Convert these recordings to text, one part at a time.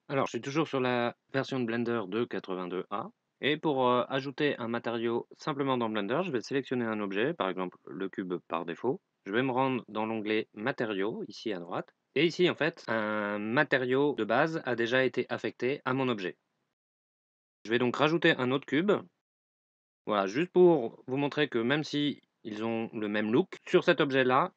Alors, je suis toujours sur la version de Blender 2.82a. Et pour ajouter un matériau simplement dans Blender, je vais sélectionner un objet, par exemple le cube par défaut. Je vais me rendre dans l'onglet Matériaux, ici à droite. Et ici, en fait, un matériau de base a déjà été affecté à mon objet. Je vais donc rajouter un autre cube. Voilà, juste pour vous montrer que même si ils ont le même look, sur cet objet-là,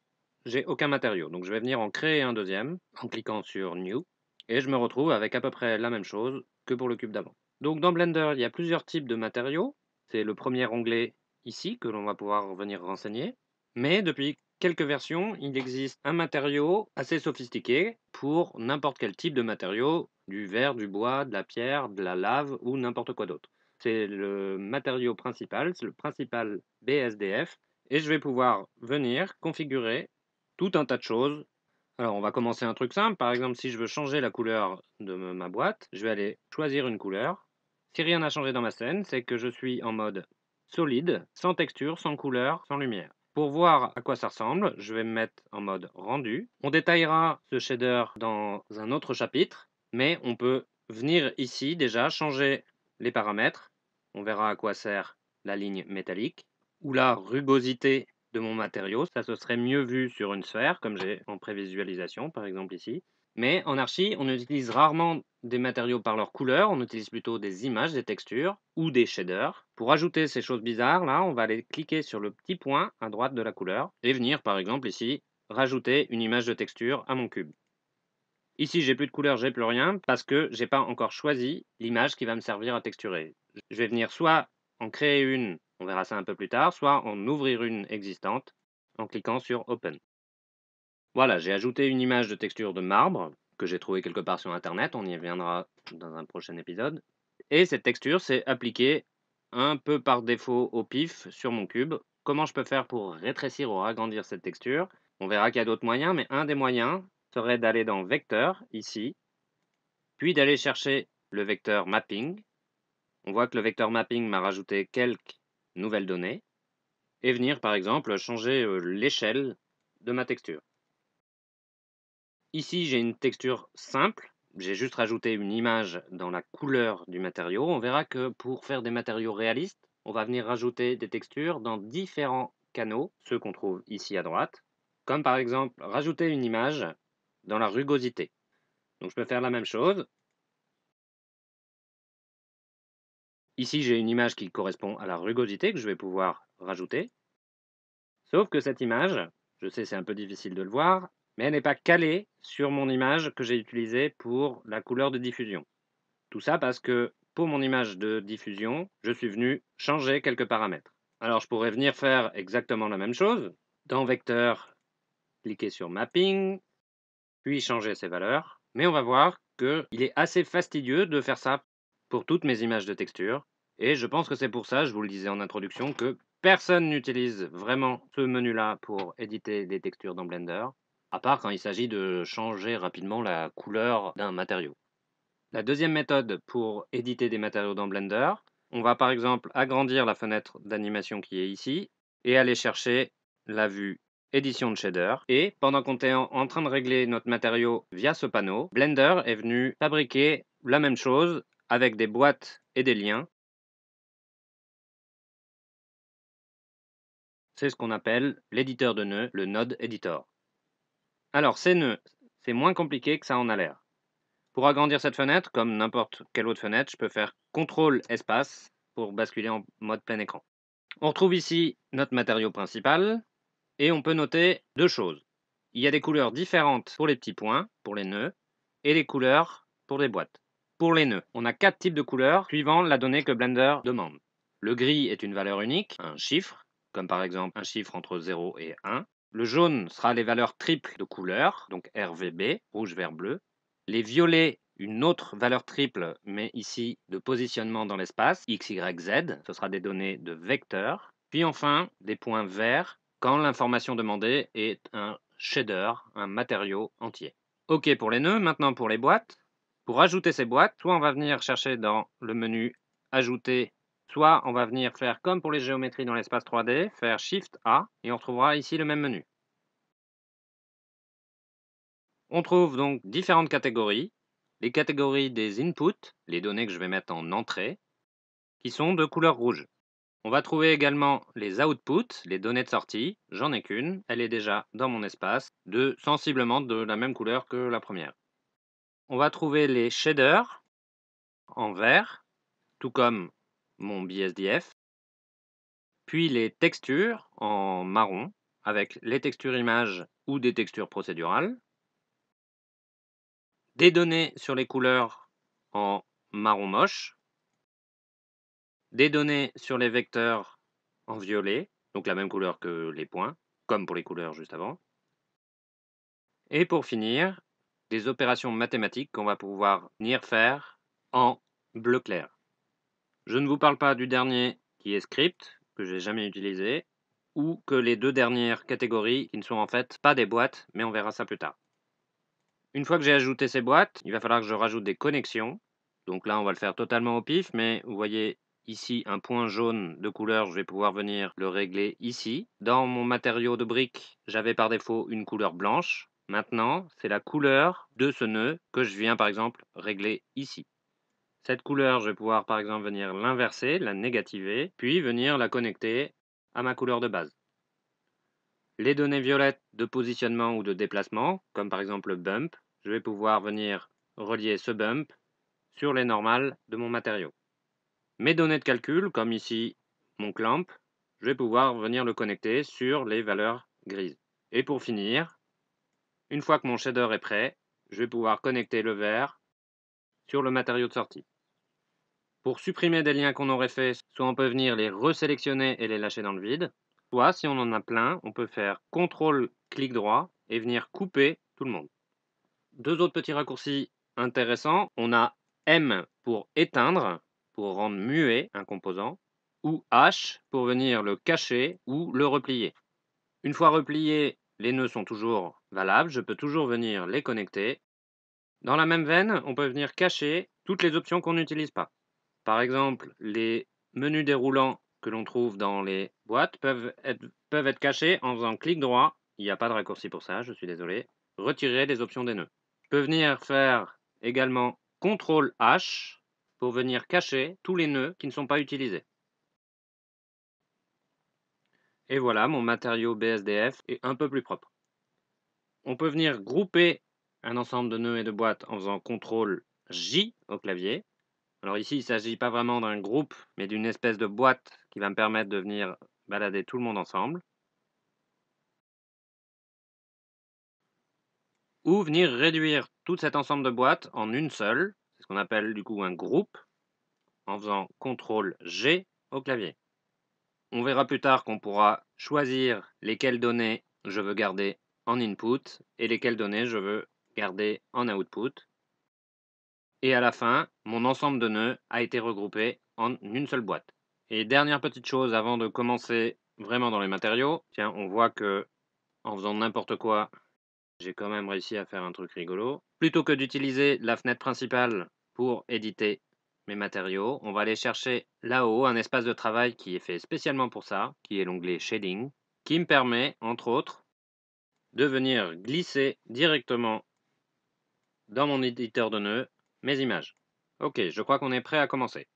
j'ai aucun matériau. Donc je vais venir en créer un deuxième en cliquant sur New et je me retrouve avec à peu près la même chose que pour le cube d'avant. Donc dans Blender, il y a plusieurs types de matériaux. C'est le premier onglet ici que l'on va pouvoir venir renseigner. Mais depuis quelques versions, il existe un matériau assez sophistiqué pour n'importe quel type de matériau, du verre, du bois, de la pierre, de la lave ou n'importe quoi d'autre. C'est le matériau principal, c'est le principal BSDF. Et je vais pouvoir venir configurer tout un tas de choses. Alors, on va commencer un truc simple. Par exemple, si je veux changer la couleur de ma boîte, je vais aller choisir une couleur. Si rien n'a changé dans ma scène, c'est que je suis en mode solide, sans texture, sans couleur, sans lumière. Pour voir à quoi ça ressemble, je vais me mettre en mode rendu. On détaillera ce shader dans un autre chapitre, mais on peut venir ici déjà changer les paramètres. On verra à quoi sert la ligne métallique ou la rugosité de mon matériau. Ça, ce serait mieux vu sur une sphère, comme j'ai en prévisualisation, par exemple ici. Mais en archi, on utilise rarement des matériaux par leur couleur, on utilise plutôt des images, des textures ou des shaders. Pour ajouter ces choses bizarres, là, on va aller cliquer sur le petit point à droite de la couleur et venir, par exemple ici, rajouter une image de texture à mon cube. Ici, j'ai plus de couleur, j'ai plus rien parce que j'ai pas encore choisi l'image qui va me servir à texturer. Je vais venir soit en créer une, on verra ça un peu plus tard, soit en ouvrir une existante en cliquant sur Open. Voilà, j'ai ajouté une image de texture de marbre que j'ai trouvée quelque part sur Internet, on y reviendra dans un prochain épisode. Et cette texture, c'est appliquée un peu par défaut au pif sur mon cube. Comment je peux faire pour rétrécir ou agrandir cette texture? On verra qu'il y a d'autres moyens, mais un des moyens serait d'aller dans Vecteur, ici, puis d'aller chercher le vecteur Mapping. On voit que le vecteur Mapping m'a rajouté quelques nouvelles données, et venir par exemple changer l'échelle de ma texture. Ici, j'ai une texture simple. J'ai juste rajouté une image dans la couleur du matériau. On verra que pour faire des matériaux réalistes, on va venir rajouter des textures dans différents canaux, ceux qu'on trouve ici à droite, comme par exemple rajouter une image dans la rugosité. Donc je peux faire la même chose. Ici, j'ai une image qui correspond à la rugosité que je vais pouvoir rajouter. Sauf que cette image, je sais c'est un peu difficile de le voir, mais elle n'est pas calée sur mon image que j'ai utilisée pour la couleur de diffusion. Tout ça parce que pour mon image de diffusion, je suis venu changer quelques paramètres. Alors je pourrais venir faire exactement la même chose. Dans Vecteur, cliquer sur Mapping, puis changer ses valeurs. Mais on va voir qu'il est assez fastidieux de faire ça pour toutes mes images de texture. Et je pense que c'est pour ça, je vous le disais en introduction, que personne n'utilise vraiment ce menu-là pour éditer des textures dans Blender, à part quand il s'agit de changer rapidement la couleur d'un matériau. La deuxième méthode pour éditer des matériaux dans Blender, on va par exemple agrandir la fenêtre d'animation qui est ici et aller chercher la vue édition de shader. Et pendant qu'on est en train de régler notre matériau via ce panneau, Blender est venu fabriquer la même chose avec des boîtes et des liens. C'est ce qu'on appelle l'éditeur de nœuds, le Node Editor. Alors ces nœuds, c'est moins compliqué que ça en a l'air. Pour agrandir cette fenêtre, comme n'importe quelle autre fenêtre, je peux faire CTRL espace pour basculer en mode plein écran. On retrouve ici notre matériau principal et on peut noter deux choses. Il y a des couleurs différentes pour les petits points, pour les nœuds, et des couleurs pour les boîtes. Pour les nœuds, on a 4 types de couleurs suivant la donnée que Blender demande. Le gris est une valeur unique, un chiffre, comme par exemple un chiffre entre 0 et 1. Le jaune sera les valeurs triples de couleurs, donc RVB, rouge, vert, bleu. Les violets, une autre valeur triple, mais ici de positionnement dans l'espace, X, Y, Z, ce sera des données de vecteurs. Puis enfin, des points verts, quand l'information demandée est un shader, un matériau entier. OK pour les nœuds, maintenant pour les boîtes. Pour ajouter ces boîtes, soit on va venir chercher dans le menu Ajouter, soit on va venir faire comme pour les géométries dans l'espace 3D, faire Shift A, et on retrouvera ici le même menu. On trouve donc différentes catégories. les catégories des inputs, les données que je vais mettre en entrée, qui sont de couleur rouge. On va trouver également les outputs, les données de sortie. J'en ai qu'une, elle est déjà dans mon espace, sensiblement de la même couleur que la première. On va trouver les shaders en vert, tout comme mon BSDF, puis les textures en marron, avec les textures images ou des textures procédurales, des données sur les couleurs en marron moche, des données sur les vecteurs en violet, donc la même couleur que les points, comme pour les couleurs juste avant, et pour finir, des opérations mathématiques qu'on va pouvoir venir faire en bleu clair. Je ne vous parle pas du dernier qui est script, que j'ai jamais utilisé, ou que les deux dernières catégories qui ne sont en fait pas des boîtes, mais on verra ça plus tard. Une fois que j'ai ajouté ces boîtes, il va falloir que je rajoute des connexions. Donc là, on va le faire totalement au pif, mais vous voyez ici un point jaune de couleur, je vais pouvoir venir le régler ici. Dans mon matériau de briques, j'avais par défaut une couleur blanche. Maintenant, c'est la couleur de ce nœud que je viens par exemple régler ici. Cette couleur, je vais pouvoir par exemple venir l'inverser, la négativer, puis venir la connecter à ma couleur de base. Les données violettes de positionnement ou de déplacement, comme par exemple le bump, je vais pouvoir venir relier ce bump sur les normales de mon matériau. Mes données de calcul, comme ici mon clamp, je vais pouvoir venir le connecter sur les valeurs grises. Et pour finir, une fois que mon shader est prêt, je vais pouvoir connecter le vert sur le matériau de sortie. Pour supprimer des liens qu'on aurait fait, soit on peut venir les resélectionner et les lâcher dans le vide, soit si on en a plein, on peut faire CTRL clic droit et venir couper tout le monde. Deux autres petits raccourcis intéressants, on a M pour éteindre, pour rendre muet un composant, ou H pour venir le cacher ou le replier. Une fois repliés, les nœuds sont toujours valables, je peux toujours venir les connecter. Dans la même veine, on peut venir cacher toutes les options qu'on n'utilise pas. Par exemple, les menus déroulants que l'on trouve dans les boîtes peuvent être cachés en faisant clic droit, il n'y a pas de raccourci pour ça, je suis désolé, retirer les options des nœuds. Je peux venir faire également CTRL H pour venir cacher tous les nœuds qui ne sont pas utilisés. Et voilà, mon matériau BSDF est un peu plus propre. On peut venir grouper un ensemble de nœuds et de boîtes en faisant CTRL J au clavier. Alors ici, il ne s'agit pas vraiment d'un groupe, mais d'une espèce de boîte qui va me permettre de venir balader tout le monde ensemble. Ou venir réduire tout cet ensemble de boîtes en une seule, c'est ce qu'on appelle du coup un groupe, en faisant CTRL G au clavier. On verra plus tard qu'on pourra choisir lesquelles données je veux garder en input et lesquelles données je veux garder en output. Et à la fin, mon ensemble de nœuds a été regroupé en une seule boîte. Et dernière petite chose avant de commencer vraiment dans les matériaux, tiens, on voit que en faisant n'importe quoi, j'ai quand même réussi à faire un truc rigolo. Plutôt que d'utiliser la fenêtre principale pour éditer mes matériaux, on va aller chercher là-haut un espace de travail qui est fait spécialement pour ça, qui est l'onglet Shading, qui me permet, entre autres, de venir glisser directement dans mon éditeur de nœuds mes images. Ok, je crois qu'on est prêt à commencer.